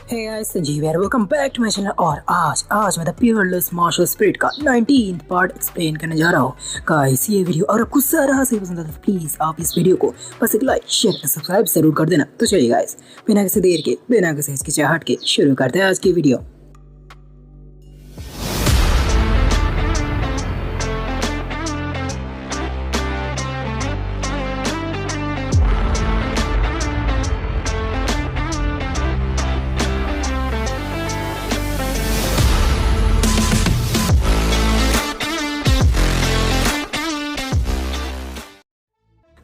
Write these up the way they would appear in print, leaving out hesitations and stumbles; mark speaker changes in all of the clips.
Speaker 1: हे guys, Sanjeev यार, welcome back to my channel. और आज मैं द पियरलेस मार्शल स्पिरिट का 19th पार्ट एक्सप्लेन करने जा रहा हूँ। गाइस, ये वीडियो अगर आपको सारा से पसंद आता है तो प्लीज आप इस वीडियो को बस एक लाइक शेयर और सब्सक्राइब जरूर कर देना। तो चलिए गाइस, बिना किसी देर के, बिना किसी हिचकिचाहट के शुरू करते हैं आज की वीडियो।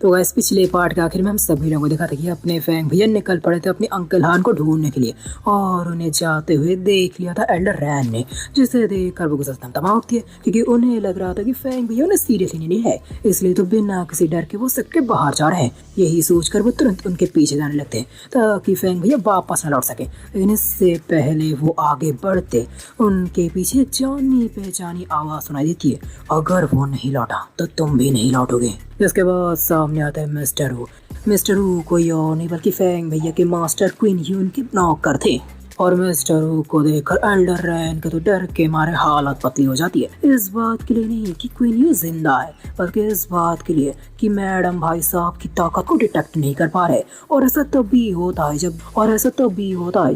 Speaker 1: तो गैस, पिछले पार्ट के आखिर में हम सभी लोगों को देखा था कि अपने फैंग भैया निकल पड़े थे अपने अंकल हान को ढूंढने के लिए, और उन्हें जाते हुए देख लिया था एल्डर रैन ने, जिसे देखकर वो गुस्सा तमाम थी क्योंकि उन्हें लग रहा था कि फैंग भैया उन्हें सीरियसली नहीं है, इसलिए तो बिना किसी डर के वो सबके बाहर जा रहे हैं। यही सोचकर वो तुरंत उनके पीछे जाने लगते हैं ताकि फैंग भैया वापस न लौट सके। लेकिन इससे पहले वो आगे बढ़ते उनके पीछे एक जानी पहचानी आवाज सुनाई देती है, अगर वो नहीं लौटा तो तुम भी नहीं लौटोगे। इसके बाद सामने आता है मिस्टर हू कोई और नहीं बल्कि फैंग भैया के मास्टर क्वीन यून के नौकर थे। और मिस्टर हू को देखकर एल्डर रैन के तो डर के मारे हालत पतली हो जाती है। इस बात के लिए नहीं कि क्वीन यू जिंदा है, बल्कि इस बात के लिए कि मैडम भाई साहब की ताकत को डिटेक्ट नहीं कर पा रहे। और ऐसा तभी होता है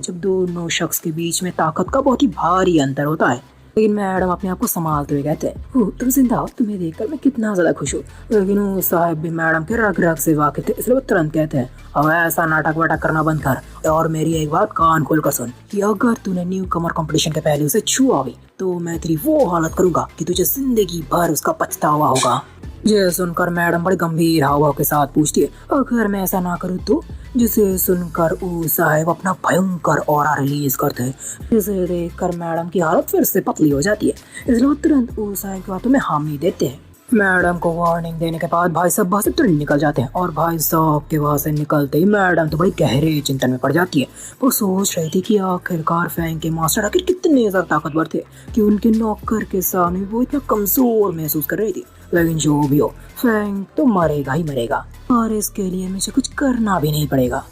Speaker 1: जब दोनों शख्स के बीच में ताकत का बहुत ही भारी अंतर होता है। लेकिन मैडम अपने आप को संभालते हुए कहते हैं, तुम जिंदा हो, तुम्हें देखकर मैं कितना ज्यादा खुश हूँ। लेकिन वो साहब भी मैडम के रग रग से वाकिफ थे, इसलिए वो तुरंत कहते हैं, अब ऐसा नाटक वाटक करना बंद कर और मेरी एक बात कान खोल कर सुन कि अगर तूने न्यू कमर कंपटीशन के पहले उसे छुआ भी तो मैं तेरी वो हालत करूंगा कि तुझे जिंदगी भर उसका पछतावा होगा। यह सुनकर मैडम बड़े गंभीर हाव के साथ पूछती है, अगर मैं ऐसा ना करूँ तो? जिसे सुनकर वो साहब अपना भयंकर ऑरा रिलीज करते हैं, जिसे देखकर मैडम की हालत फिर से पतली हो जाती है। इसलिए वो तुरंत वो साहब की बातों में हामी देते हैं। मैडम को वार्निंग देने के बाद भाई साहब वहाँ से तुरंत निकल जाते हैं, और भाई साहब के वहाँ से निकलते ही मैडम तो बड़ी गहरे चिंतन में पड़ जाती है। वो सोच रही थी कि आखिरकार फैंग के मास्टर आखिर कितने ज्यादा ताकतवर थे कि उनके नौकर के सामने वो इतना कमजोर महसूस कर रही थी। लेकिन जो भी हो, फैंग तो मरेगा ही मरेगा, और इसके लिए मुझे कुछ करना भी नहीं पड़ेगा।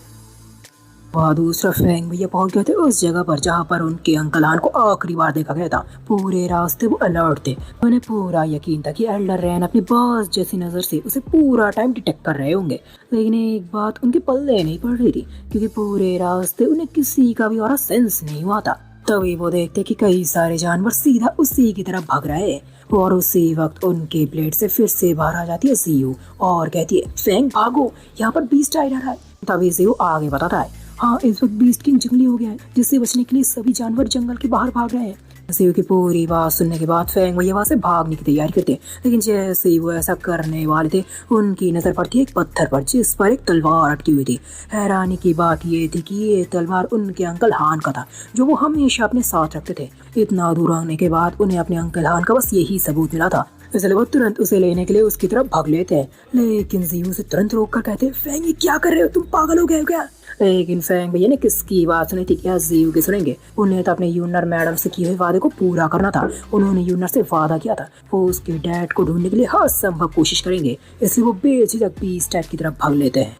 Speaker 1: वहाँ दूसरा फैंग भैया पहुंच गए थे उस जगह पर जहाँ पर उनके अंकल हान को आखिरी बार देखा गया था। पूरे रास्ते वो अलर्ट थे, उन्हें पूरा यकीन था कि एल्डर रैन अपनी बॉस जैसी नजर से उसे पूरा टाइम डिटेक्ट कर रहे होंगे। लेकिन एक बात उनके पल्ले नहीं पड़ रही थी, क्योंकि पूरे रास्ते उन्हें किसी का भी और सेंस नहीं हुआ था। तभी वो देखते कि कई सारे जानवर सीधा उसी की तरफ भाग रहे हैं, और उसी वक्त उनके प्लेट से फिर से बाहर आ जाती है सीयू और कहती है, फैंग भागो, यहाँ पर बीस्ट आ रहा है। तभी सीयू आगे बताता है, हाँ, इस वक्त बीस्ट किंग जंगली हो गया है, जिससे बचने के लिए सभी जानवर जंगल के बाहर भाग रहे हैं। सीयू की पूरी बात सुनने के बाद फैंग भैया वहाँ से भागने की तैयारी करते हैं, लेकिन जैसे ही वो ऐसा करने वाले थे उनकी नजर पड़ती है एक पत्थर पर, जिस पर एक तलवार अटकी हुई थी। हैरानी की बात ये थी कि ये तलवार उनके अंकल हान का था, जो वो हमेशा अपने साथ रखते थे। इतना दूर आने के बाद उन्हें अपने अंकल हान का बस यही सबूत मिला था, इसलिए वो तुरंत उसे लेने के लिए उसकी तरफ भाग लेते हैं। लेकिन सीयू उसे तुरंत रोक कर कहते हैं, फैंग ये क्या कर रहे हो, तुम पागल हो गए हो क्या? लेकिन फैंग भैया ने किसकी बात सुनी थी, क्या जीव की सुनेंगे? उन्हें तो अपने यूनर मैडम से किए हुए वादे को पूरा करना था। उन्होंने यूनर से वादा किया था वो उसके डैड को ढूंढने के लिए हर संभव कोशिश करेंगे, इसलिए वो बेझिझक बीस्ट की तरफ भाग लेते हैं।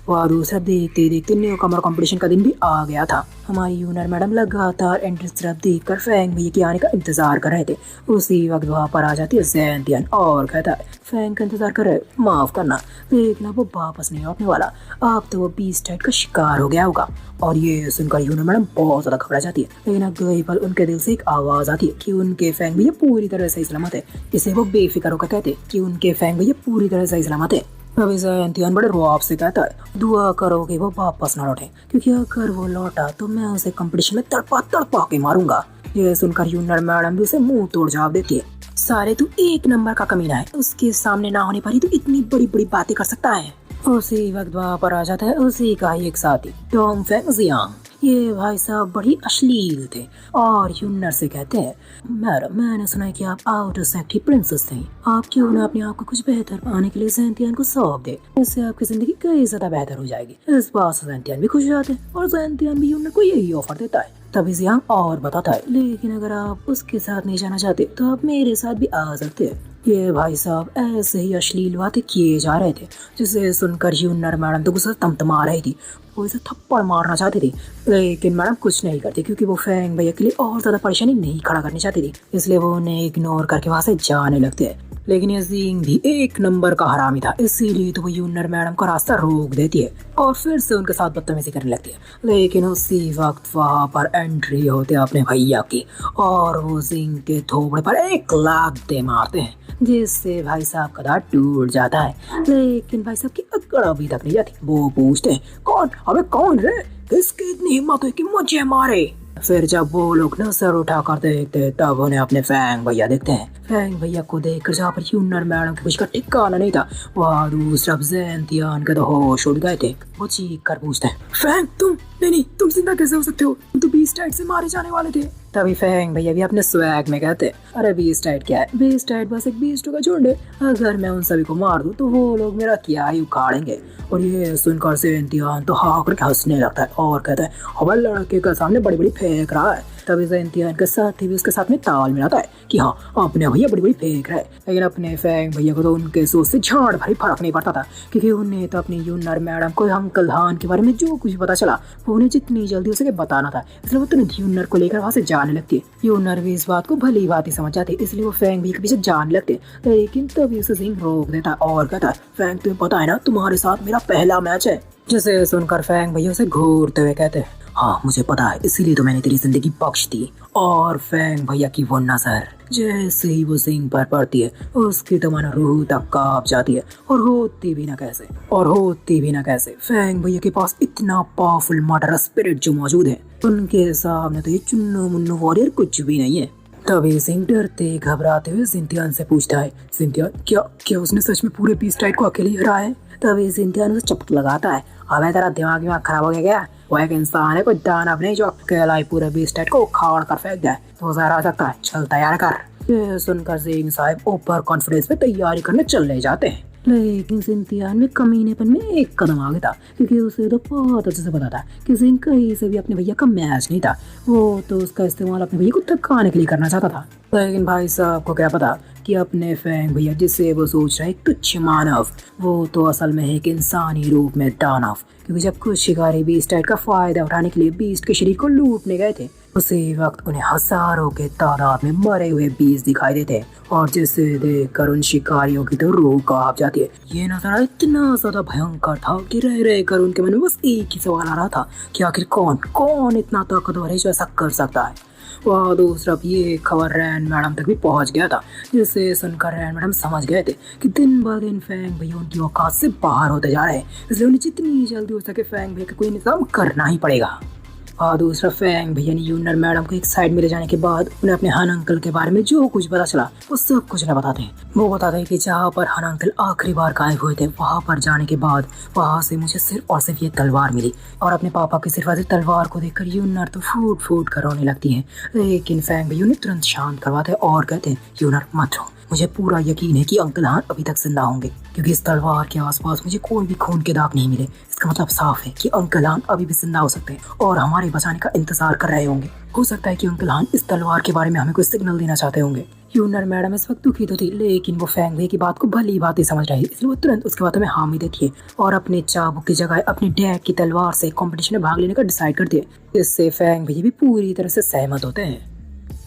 Speaker 1: वह दूसरा देखते देखते न्यू कमर कंपटीशन का दिन भी आ गया था। हमारी यूनर मैडम लगातार एंट्रेंस तरफ देखकर फैंग भैया के आने का इंतजार कर रहे थे। उसी वक्त वहाँ पर आ जाती है ज़ैंतियन और कहता है, फैंग का इंतजार कर रहे, माफ करना, देखना वो वापस नहीं लौटने वाला, अब तो वो बीस्ट टाइट का शिकार हो गया होगा। और ये सुनकर यूनर मैडम बहुत ज्यादा घबरा जाती है, लेकिन अगले पल उनके दिल से एक आवाज आती है कि उनके फैंग भैया पूरी तरह से सलामत है। इसे वो बेफिक्र होकर कहते कि उनके फैंग भैया पूरी तरह से सलामत है। अभी ज़ैंतियन बड़े रौब से कहता है, दुआ करो कि वो वापस ना लौटे, क्योंकि अगर वो लौटा तो मैं उसे कंपटीशन में तड़पा के मारूंगा। ये सुनकर यूनर मैडम भी उसे मुंह तोड़ जवाब देती है, सारे तू एक नंबर का कमीना है, उसके सामने ना होने पर ही तू इतनी बड़ी बड़ी बातें कर सकता है। उसी वक्त वहाँ पर आ जाता है उसी का ही एक साथी, डोंग फेंग जियांग। ये भाई साहब बड़ी अश्लील थे और यूनर से कहते हैं, मैडम मैंने सुना है कि आप आउटर सेक्ट की प्रिंसेस थे, आप क्यों ना अपने आप को कुछ बेहतर पाने के लिए ज़ैंतियन को सौंप दे, इससे आपकी जिंदगी कई ज्यादा बेहतर हो जाएगी। इस बात से ज़ैंतियन भी खुश हो जाते हैं और ज़ैंतियन भी यूनर को यही ऑफर देता है। तभी जियांग और बताता है, लेकिन अगर आप उसके साथ नहीं जाना चाहते तो आप मेरे साथ भी आ सकते हैं। ये भाई साहब ऐसे ही अश्लील बातें किए जा रहे थे, जिसे सुनकर यूनर मैडम तो गुस्सा तमतमा रही थी। वो इसे थप्पड़ मारना चाहती थी, लेकिन मैडम कुछ नहीं करती क्योंकि वो फैंग भैया के लिए और ज्यादा परेशानी नहीं खड़ा करनी चाहती थी, इसलिए वो उन्हें इग्नोर करके वहां से जाने लगते हैं। लेकिन ये जिंग भी एक नंबर का हरामी था, इसीलिए तो वो यूनर मैडम का रास्ता रोक देती है और फिर से उनके साथ बदतमीजी करने लगती है। लेकिन उसी वक्त वहां पर एंट्री होते अपने भैया की और वो जिंग के थोबड़े पर एक लात दे मारते हैं, जिससे भाई साहब का दांत टूट जाता है। लेकिन भाई साहब की अकड़ अभी तक नहीं जाती। वो पूछते हैं, कौन, अबे कौन रे, किसकी इतनी हिम्मत है कि मुझे मारे। फिर जब वो लोग नजर उठा कर देखते तब उन्हें अपने फैंग भैया देखते हैं। फैंग भैया को देखकर जहाँ पर यूनर मैडम के कुछ का ठिकाना नहीं था, वहाँ दूसरा ज़ेंतियान के तो होश उड़ गए थे। वो चीख कर पूछते हैं, फैंग तुम, नहीं तुम जिंदा कैसे हो सकते हो, तुम तो बीस्टाइड से मारे जाने वाले थे। तभी फैंग भैया भी अपने स्वैग में कहते, अरे बीस्टाइड क्या है, बीस्टाइड बस एक बीस्टों का झुंड है, अगर मैं उन सभी को मार दूं तो वो लोग मेरा क्या ही उखाड़ेंगे। और ये सुनकर ज़ेंतियान तो हाँ करके हंसने लगता है और कहता है, हमारे लड़के का सामने बड़ी बड़ी फेंक रहा है। तभी ज़ेंतियान के साथ भी उसके साथ में ताल मिलाता है कि हाँ अपने भैया बड़ी बड़ी फेंक रहा है। लेकिन अपने फैंग भैया को तो उनके सोच से झाड़ भरी फर्क नहीं पड़ता था, क्योंकि उन्हें तो अपनी यूनर मैडम को अंकल हान के बारे में जो कुछ पता चला वो उन्हें जितनी जल्दी उसे बताना था, इसलिए वो तुरंत यूनर को लेकर वहाँ से जाने लगती है। यूनर भी इस बात को भली बात ही समझ जाती है, इसलिए वो फैंग भैया के पीछे जाने लगते। लेकिन तभी उसे जिंग रोक देता है और कहता है, फैंग तुम्हें पता है ना तुम्हारे साथ मेरा पहला मैच है। जिसे सुनकर फैंग भैया उसे घूरते हुए कहते हैं, हाँ मुझे पता है, इसीलिए तो मैंने तेरी जिंदगी बख्श दी। और फैंग भैया की वो नजर जैसे ही वो जिंग पर पड़ती है उसकी तो मानो रूह तक कांप जाती है। और होती भी ना कैसे फैंग भैया के पास इतना पावरफुल मर्डर स्पिरिट जो मौजूद है, उनके सामने तो ये चुन्नू मुन्नू वॉरियर कुछ भी नहीं है। तभी जिंग डरते घबराते हुए ज़ेंतियान से पूछता है, ज़ेंतियान क्या उसने सच में पूरे बीस्टाइड को अकेले हराया है। तभी ज़ेंतियान उसे चपट लगाता है, अबे तेरा दिमाग खराब हो गया क्या, वो एक इंसान है, कोई दानव नहीं जो अकेला ही पूरे बीस्टाइड को उखाड़ कर फेंक जाए, तो जहर आ सकता है, चल तैयार कर। ये सुनकर जिंग साहब ओवर कॉन्फिडेंस में तैयारी करने चलने जाते हैं। लेकिन ज़ेंतियान में कमीनेपन में एक कदम आगे था, क्योंकि उसे तो बहुत अच्छे से पता था कि जिंग कहीं से भी अपने भैया का मैच नहीं था, वो तो उसका इस्तेमाल अपने भैया को थकाने के लिए करना चाहता था। लेकिन भाई साहब को क्या पता कि अपने फैंग भैया जिसे वो सोच रहे तुच्छ मानव, वो तो असल में एक इंसानी रूप में दानव। क्योंकि जब कुछ शिकारी बीस्टाइड का फायदा उठाने के लिए बीस्ट के शरीर को लूटने गए थे, उसी वक्त उन्हें हजारों के तादाद में मरे हुए बीस्ट दिखाई देते और जिसे देखकर उन शिकारियों की तो रूह कांप जाती है। ये नजारा इतना ज्यादा भयंकर था कि रह कर उनके मन में बस एक ही सवाल आ रहा था कि आखिर कौन इतना ताकतवर है जो ऐसा कर सकता है। वह दूसरा ये खबर रैन मैडम तक भी पहुंच गया था, जिसे सुनकर रैन मैडम समझ गए थे कि दिन ब दिन फैंग भैया उनकी औकात से बाहर होते जा रहे हैं, इसलिए उन्हें जितनी जल्दी हो सके फैंग भैया का कोई इंतजाम करना ही पड़ेगा। और दूसरा फैंग भैया ने यूनर मैडम को एक साइड में ले जाने के बाद उन्हें अपने हन अंकल के बारे में जो कुछ पता चला वो सब कुछ न बताते हैं। वो बताते हैं कि जहाँ पर हन अंकल आखिरी बार गायब हुए थे वहाँ पर जाने के बाद वहाँ से मुझे सिर्फ और सिर्फ ये तलवार मिली, और अपने पापा की सिर्फ ऐसी तलवार को देखकर यूनर तो फूट कर रोने लगती है। लेकिन फैंग भैया उन्हें तुरंत शांत करवाते हैं और कहते हैं, यूनर मत रो, मुझे पूरा यकीन है कि अंकल हान अभी तक जिंदा होंगे, क्योंकि इस तलवार के आसपास मुझे कोई भी खून के दाग नहीं मिले। इसका मतलब साफ है कि अंकल हान अभी भी जिंदा हो सकते हैं और हमारे बचाने का इंतजार कर रहे होंगे। हो सकता है कि अंकल हान इस तलवार के बारे में हमें कोई सिग्नल देना चाहते होंगे। यूनर मैडम इस वक्त दुखी तो थी, लेकिन वो फैंग भैया की बात को भली बात ही समझ रही, इसलिए वो तुरंत उसके बातों में हामी देती है और अपने चाबुक की जगह अपने डैड की तलवार से कंपटीशन में भाग लेने का डिसाइड करती है। इससे फैंग भैया भी पूरी तरह से सहमत होते हैं।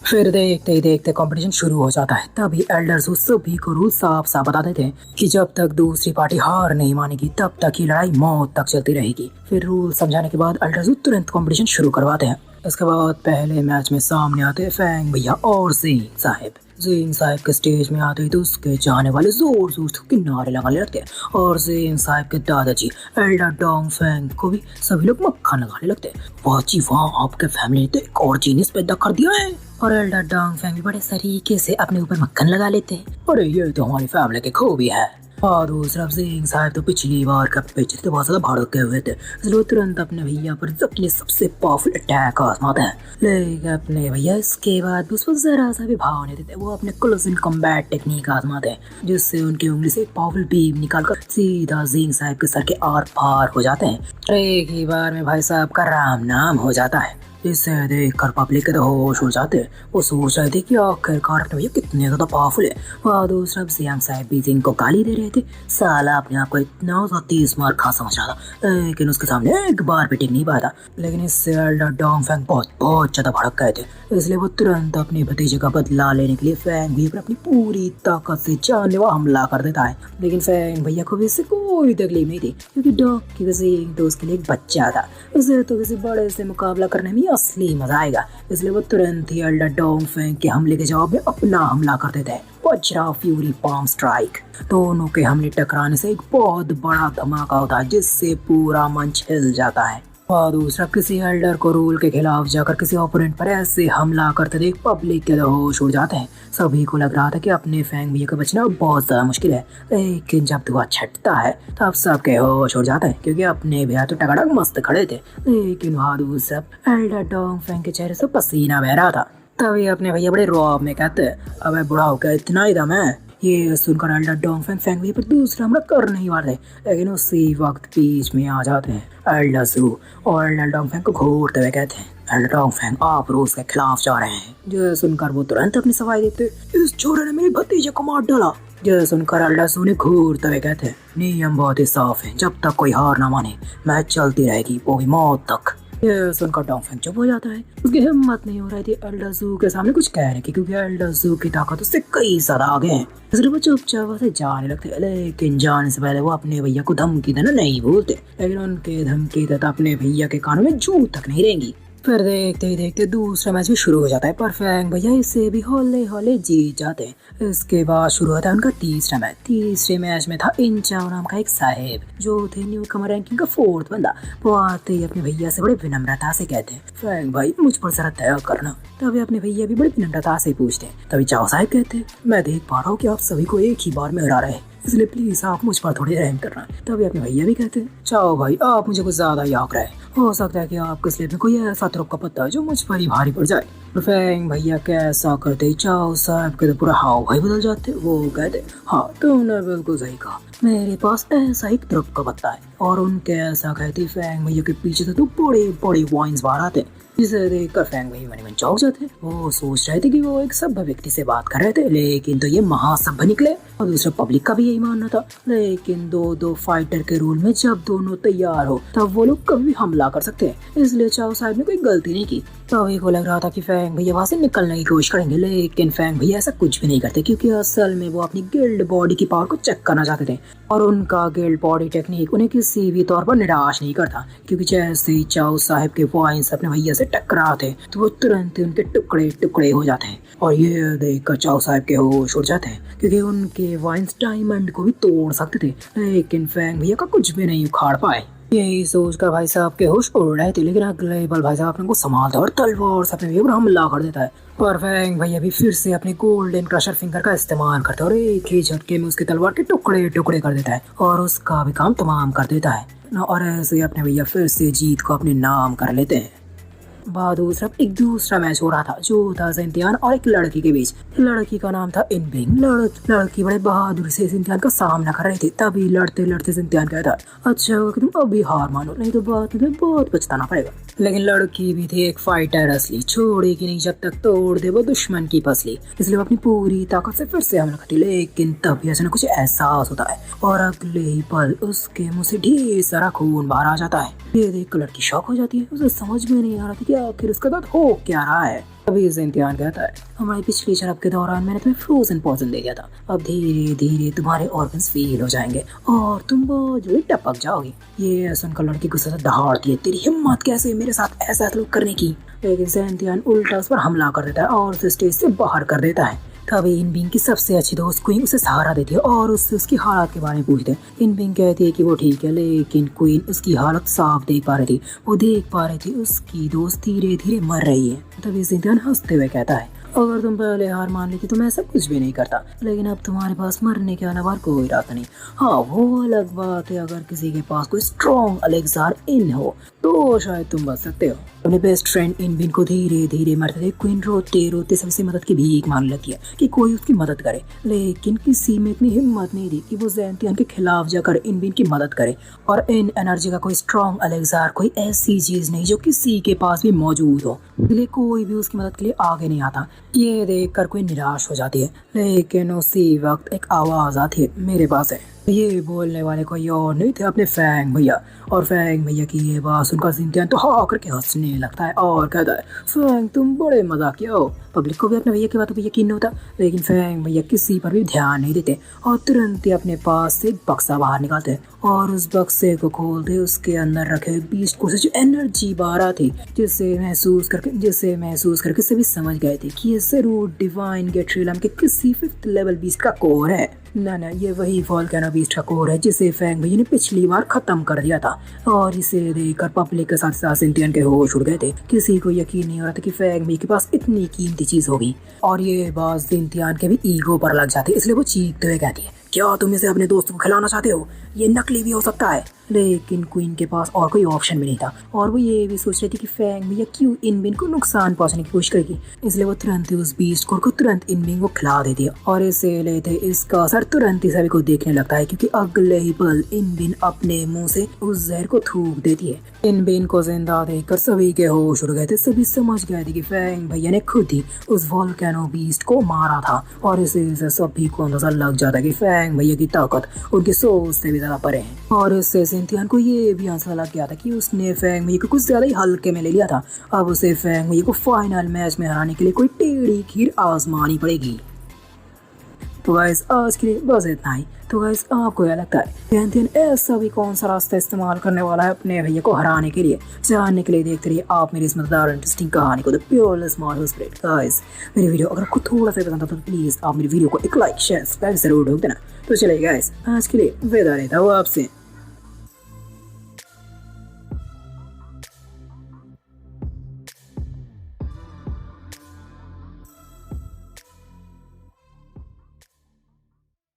Speaker 1: फिर देखते ही देखते कंपटीशन शुरू हो जाता है। तभी एल्डर्स उस सभी को रूल साफ साफ बताते थे कि जब तक दूसरी पार्टी हार नहीं मानेगी तब तक ये लड़ाई मौत तक चलती रहेगी। फिर रूल समझाने के बाद एल्डर्स तुरंत कंपटीशन शुरू करवाते हैं। इसके बाद पहले मैच में सामने आते हैं फैंग भैया और जिंग साहब। जिंग साहब के स्टेज में आते ही तो उसके जाने वाले जोर जोर से किनारे लगाने लगते हैं और जिंग साहब के दादाजी एल्डर डोंग फैंग को भी सभी लोग मक्खन लगाने लगते हैं। वाह जी वाह, आपके फैमिली ने तो एक और जीनियस पैदा कर दिया है। और एल्डर डोंग फैंग भी बड़े सरीके से अपने ऊपर मक्खन लगा लेते हैं। अरे ये तो हमारी फैमिली की खूबी है। और दूसरा जिंग साहब तो पिछली बार का पिक्चर तो बहुत ज्यादा भड़के हुए थे, इसलिए तुरंत अपने भैया पर अपने सबसे पावरफुल अटैक आजमाते हैं। लेकिन अपने भैया इसके बाद उस पर जरा सा भी भाव नहीं देते, वो अपने क्लोज इन कॉम्बैट टेक्निक आजमाते हैं, जिससे उनकी उंगली से एक पावरफुल बीम निकालकर सीधा जिंग साहब के सर के आर पार हो जाते हैं। एक ही बार में भाई साहब का राम नाम हो जाता है। जिससे देखकर पब्लिक के तो होश उड़ जाते। वो सोच रहे थे कि आखिरकार अपने भैया कितने ज्यादा पावरफुल है। वहाँ दूसरा सीएम साहब भी जिंग को गाली दे रहे थे। साला अपने आप को इतना सा 30 मार खा समझ रहा था, लेकिन उसके सामने एक बार भी टिक नहीं पाया था। लेकिन इससे एल्डर डोंगफेंग बहुत ज्यादा भड़क गए थे, इसलिए वो तुरंत अपने भतीजे का बदला लेने के लिए फैंग भैया पर अपनी पूरी ताकत से जानलेवा हमला कर देता है। लेकिन फैंग भैया को भी इससे कोई तकलीफ नहीं थी, क्योंकि डॉग की वजह तो उसके लिए एक बच्चा था। उसे तो किसी बड़े से मुकाबला करने में असली मजा आएगा, इसलिए वो तुरंत ही एल्डर डोंगफेंग के हमले के जवाब में अपना हमला कर देता है, वज्रा फ्यूरी पाम स्ट्राइक। दोनों के हमले टकराने से एक बहुत बड़ा धमाका होता है, जिससे पूरा मंच हिल जाता है। और दूसरा किसी एल्डर को रूल के खिलाफ जाकर किसी ओपोनेंट पर ऐसे हमला करते देख पब्लिक के होश उड़ जाते हैं। सभी को लग रहा था कि अपने फैंग भैया का बचना बहुत ज्यादा मुश्किल है, लेकिन जब धुआं छटता है तब सबके होश उड़ जाते हैं, क्योंकि अपने भैया तो टकाटक मस्त खड़े थे, लेकिन वहाँ दूसरा एल्डर डोंगफेंग के चेहरे से पसीना बह रहा था। तभी अपने भैया बड़े रौब में कहते, अबे बुढ़ा हो क्या इतना ही दम है। ये सुनकर एल्डर डोंगफेंग फैंग भैया पर दूसरा हमला कर नहीं पाते, लेकिन उसी वक्त बीच में आ जाते हैं एल्डर ज़ू और एल्डर डोंगफेंग को घूरते हुए कहते हैं, एल्डर डोंगफेंग आप रूस के खिलाफ जा रहे हैं। जो सुनकर वो तुरंत अपनी सफाई देते, इस छोरे ने मेरे भतीजे को मार डाला। जो सुनकर एल्डर ज़ू ने घूरते हुए कहते हैं, नियम बहुत ही साफ है, जब तक कोई हार ना माने मैच चलती रहेगी, वो भी मौत तक। ये सुनकर डोंगफेंग चुप हो जाता है। उसकी हिम्मत नहीं हो रही थी एल्डर ज़ू के सामने कुछ कहने की, क्योंकि एल्डर ज़ू की ताकत उससे कई ज्यादा आगे है। इसलिए वो चुपचाप वैसे जाने लगते, लेकिन जाने से पहले वो अपने भैया को धमकी देना नहीं भूलते। लेकिन उनके धमकी देता अपने भैया के कानों में जू तक नहीं रहेंगी। फिर देखते ही देखते दूसरा मैच भी शुरू हो जाता है, पर फैंग भैया इसे भी हौले हौले जीत जाते हैं। इसके बाद शुरू होता है उनका तीसरा मैच। तीसरे मैच में था इंचाओ नाम का एक साहेब, जो थे न्यू कमर रैंकिंग का 4th बंदा। वो आते ही अपने भैया से बड़े विनम्रता से कहते हैं, फैंग भाई मुझ पर जरा दया करना। तभी अपने भैया भी बड़ी विनम्रता से पूछते हैं। तभी चाओ साहेब कहते हैं, मैं देख पा रहा हूँ कि आप सभी को एक ही बार में हरा रहे हैं, इसलिए प्लीज आप मुझ पर थोड़ी रहम करना। तभी अपने भैया भी कहते हैं, चाओ भाई आप मुझे कुछ ज्यादा ही आंक रहे हैं, हो सकता है कि आपके स्लेब में कोई ऐसा तुरुप का पत्ता है जो मुझ पर ही भारी पड़ जाए। फैंग भैया कैसा करते चाओ साहब के तो पूरा हाव भाई बदल जाते। वो कहते, हाँ तुमने बिल्कुल सही कहा, मेरे पास ऐसा ही तुरुप का पत्ता है। और उनके ऐसा कहते फैंग भैया के पीछे से तो बड़े बड़े वाइन्स बाहर आते, जिसे देखकर फैंग भैया मन में चौंक जाते। वो सोच रहे थे कि वो एक सभ्य व्यक्ति से बात कर रहे थे, लेकिन तो ये महासभ्य निकले। और दूसरा पब्लिक का भी यही मानना था। लेकिन दो फाइटर के रूल में जब दोनों तैयार हो तब वो लोग कभी भी हमला कर सकते हैं, इसलिए चाओ साहब ने कोई गलती नहीं की। तभी को लग रहा था कि फैंग भैया वहाँ से निकलने की कोशिश करेंगे, लेकिन फैंग भैया ऐसा कुछ भी नहीं करते, क्योंकि असल में वो अपनी गिल्ड बॉडी की पावर को चेक करना चाहते थे। और उनका गिल्ड बॉडी टेक्निक उन्हें किसी भी तौर पर निराश नहीं करता, क्योंकि जैसे ही चाओ साहब के वाइन्स अपने भैया से टकराते तो वो तुरंत उनके टुकड़े टुकड़े हो जाते हैं। और ये देखकर चाओ साहब के होश उड़ जाते हैं, क्योंकि उनके वाइन्स डायमंड को भी तोड़ सकते थे, लेकिन फैंग भैया का कुछ भी नहीं उखाड़ पाए। यही सोचकर भाई साहब के होश उड़ रहे थे, लेकिन अगले पल भाई साहब अपने को संभालता और तलवार से अपने भैया पर हमला कर देता है। पर फैंग भैया भी फिर से अपने गोल्डन क्रशर फिंगर का इस्तेमाल करता है और एक ही झटके में उसके तलवार के टुकड़े टुकड़े कर देता है और उसका भी काम तमाम कर देता है। और ऐसे अपने भैया फिर से जीत को अपने नाम कर लेते हैं। बाद एक दूसरा मैच हो रहा था, जो था जिंतियान और एक लड़की के बीच। लड़की का नाम था इनबिंग। लड़की बड़े बहादुर से जिंतियान का सामना कर रही थी। तभी लड़ते लड़ते जिंतियान कहता, अच्छा होगा कि तुम अभी हार मानो, नहीं तो बाद में बहुत पछताना पड़ेगा। लेकिन लड़की भी थी एक फाइटर असली, छोड़ेगी नहीं जब तक तोड़ दे वो दुश्मन की पसली। इसलिए वो अपनी पूरी ताकत से फिर से हमला करती, लेकिन तभी अचानक कुछ एहसास होता है और अगले ही पल उसके मुंह से ढेर सारा खून बाहर आ जाता है। ये देख लड़की शॉक हो जाती है। उसे समझ में नहीं आ रहा था कि आखिर उसका दर्द हो क्या रहा है। अभी इसे इम्तिहान कहता है, हमारी पिछली शराब के दौरान मैंने तुम्हें फ्रोजन पॉइजन दे दिया था। अब धीरे धीरे तुम्हारे ऑर्गन्स फेल हो जाएंगे और तुम बहुत जल्दी टपक जाओगी। ये सुनकर लड़की गुस्से से दहाड़ती है, तेरी हिम्मत कैसे मेरे साथ ऐसा सलूक करने की। लेकिन इम्तिहान उल्टा उस पर हमला कर देता है और उसे स्टेज से बाहर कर देता है। तभी इनबिंग की सबसे अच्छी दोस्त क्वीन उसे सहारा देती है और उससे उसकी हालत के बारे में पूछते हैं। इनबिंग कहती है कि वो ठीक है, लेकिन क्वीन उसकी हालत साफ देख पा रही थी। वो देख पा रही थी उसकी दोस्त धीरे धीरे मर रही है। तभी जिंदान हंसते हुए कहता है, अगर तुम पहले हार मान लेती तो मैं सब कुछ भी नहीं करता, लेकिन अब तुम्हारे पास मरने के अलावा कोई रास्ता नहीं। हाँ, वो अलग बात है, अगर किसी के पास कोई स्ट्रॉन्ग एलेक्सार इन हो तो शायद तुम बच सकते हो। अपने बेस्ट फ्रेंड इनबिन को धीरे धीरे मरते थे क्वीन रोते रोते सबसे मदद की भीख मांगने लगी है कि कोई उसकी मदद करे, लेकिन किसी में इतनी हिम्मत नहीं थी कि वो ज़ैंथियन के खिलाफ जाकर इनबिन की मदद करे। और इन एनर्जी का कोई स्ट्रॉन्ग एलेक्सार कोई ऐसी चीज नहीं जो किसी के पास भी मौजूद हो, इसलिए कोई भी उसकी मदद के लिए आगे नहीं आता। ये देखकर कोई निराश हो जाती है, लेकिन उसी वक्त एक आवाज आती है, मेरे पास है। ये बोलने वाले कोई और नहीं थे अपने फैंग भैया। और फैंग भैया की ये बात सुनकर ज़िंथियन तो हाँ करके हंसने लगता है और कहता है, फैंग तुम बड़े मजाकिया हो। पब्लिक को भी अपने भैया की बातों पर यकीन नहीं होता, लेकिन फैंग भैया किसी पर भी ध्यान नहीं देते और तुरंत ही अपने पास से एक बक्सा बाहर निकालते हैं और उस बक्से को खोलते उसके अंदर रखे बीस्ट को से जो एनर्जी बाहर आती, जिसे महसूस करके सभी समझ गए थे कि ये जरूर डिवाइन गेट्रियम के किसी 5th लेवल बीस्ट का कोर है। ना, ये वही वोल्केनो बीस्ट का कोर है जिसे फैंग भैया ने पिछली बार खत्म कर दिया था। और इसे देखकर पब्लिक के साथ साथ ज़िंथियन के होश उड़ गए थे। किसी को यकीन नहीं हो रहा था कि फैंग भैया के पास इतनी कीमती चीज होगी। और ये बात ज़िंथियन के भी ईगो पर लग जाती है, इसलिए वो चीखते हुए कहती है, क्या तुम इसे अपने दोस्तों को खिलाना चाहते हो? ये नकली भी हो सकता है। लेकिन क्वीन के पास और कोई ऑप्शन भी नहीं था और वो ये भी सोच रही थी कि फैंग भैया क्यों इनबिन को नुकसान पहुंचाने की कोशिश करेगी, इसलिए वो तुरंत ही उस बीस्ट कोर को तुरंत इनबिन को खिला देती है। और इसे लेते इसका असर तुरंत ही सभी को देखने लगता है, क्योंकि अगले ही पल इनबिन अपने मुंह से उस जहर को थूक देती है। इनबिन को जिंदा देखकर सभी के होश उड़ गए थे। सभी समझ गए थे कि फैंग भैया ने खुद ही उस वोल्केनो बीस्ट को मारा था। और इसे सभी को अंदाजा लग जाता है कि फैंग भैया की ताकत उनकी सोच से भी ज्यादा परे है। और इससे ज़िंथियन को ये भी अंदाजा लग गया था कि उसने फैंग भैया को कुछ ज्यादा ही हल्के में ले लिया था। अब उसे फैंग भैया को फाइनल मैच में हराने के लिए कोई टेढ़ी खीर आजमानी पड़ेगी। तो गाइस आज के लिए बस इतना ही। तो गाइस आपको क्या लगता है ज़िंथियन ऐसा भी कौन सा रास्ता इस्तेमाल करने वाला है अपने भैया को हराने के लिए? जानने के लिए देखते रहिए आप मेरी इस मजेदार इंटरेस्टिंग कहानी को द प्योरलेस मार्वल स्प्रेड। गाइस मेरी वीडियो अगर आपको थोड़ा सा पसंद आता तो प्लीज आप मेरी वीडियो को एक लाइक शेयर सब्सक्राइब जरूर ठोक देना। तो चलिए गाइस आज के लिए विदा लेता हूँ आपसे।